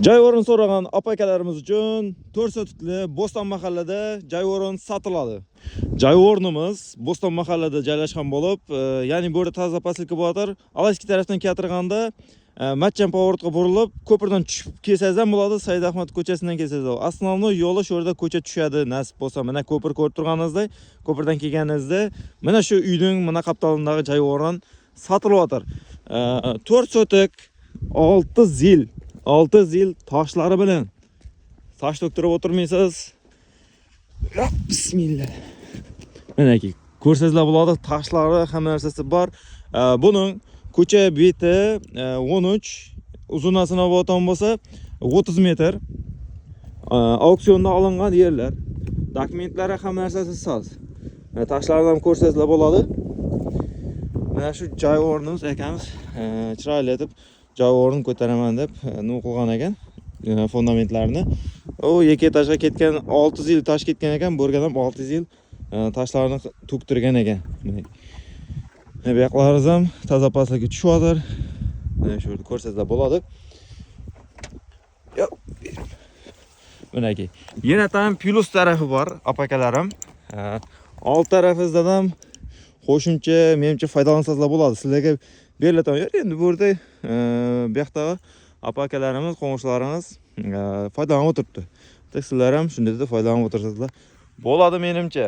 Joy o'rin so'ragan aka-akalarimiz uchun 4 sotikli Bo'ston mahallada joy o'rin sotiladi. Joy o'rnimiz Bo'ston mahallada joylashgan bo'lib, ya'ni bu yerda toza pasilka bo'ladir. Alaski tarafdan keltirganda Matchan pоворotga burilib, ko'pirdan tushib kelsangiz ham bo'ladi, Said Ahmad ko'chasidan kelsangiz ham. Asosiy yo'li shu yerda ko'cha tushadi, nasib bo'lsa, mana ko'pir ko'rib turganingizdek, ko'pirdan kelganingizda mana shu uyning mana qaptalindagi joy o'rin sotilyapti. 4 sotik 6 yil toshlari bilan tosh to'ktirib o'tirmaysiz. Bismillah. Manaki ko'rsangizlar bo'ladi, toshlari hamma narsasi bor. Buning ko'cha beti 13, uzunasini olgan bo'lsa 30 metr. Auksionda olingan yerlar. Dokumentlari hamma narsasi soz. Toshlarni ham ko'rsangizlar bo'ladi. Mana shu joy o'rnimiz akamiz chiroyli etib joy o'rnini ko'taraman deb nima qilgan ekan, fundamentlarni. O 2 etajga ketgan 600 yil tosh ketgan ekan, bu yerga ham 600 yil toshlarni to'ktirgan ekan. Bu yoqlaringiz ham toza pastlikka tushyapti. Mana shu yerda ko'rsangizlar bo'ladi. Manaki yana ham plus tarafi bor, apakalarim. Alt tarafingizda ham qo'shimcha, menimcha foydalansangizlar bo'ladi. Sizlarga beriladi. Endi bu yerda bu yoqdagi aka-akalarimiz, qo'shnilarimiz foydalanib o'tiribdi. Sizlar ham shunday deb foydalanib o'tirsizlar bo'ladi menimcha.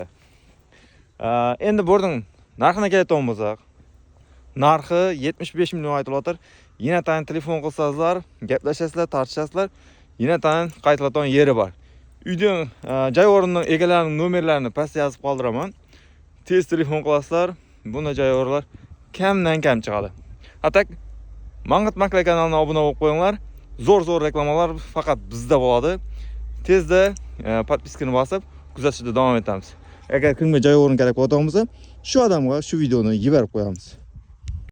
Endi bu yerning narxini keladigan bo'lsak, narxi 75 million aytilyapti. Yana tan telefon qilsangizlar, gaplashasizlar, tortishasizlar. Yana tan qaytiladigan yeri bor. Uyning joy o'rnining egalarining nomerlarini pastga yozib qoldiraman. Tez telefon qilasizlar. Bunday joy o'rinlar kamdan kam chiqadi. Atak Mang'it Makla kanaliga obuna bo'lib qo'yinglar. Zo'r reklamalar faqat bizda bo'ladi. Tezda podpiskani bosib, kuzatishda davom etamiz. Agar kimga joy o'rin kerak bo'lsa, shu odamga shu videoni yuborib qo'yamiz.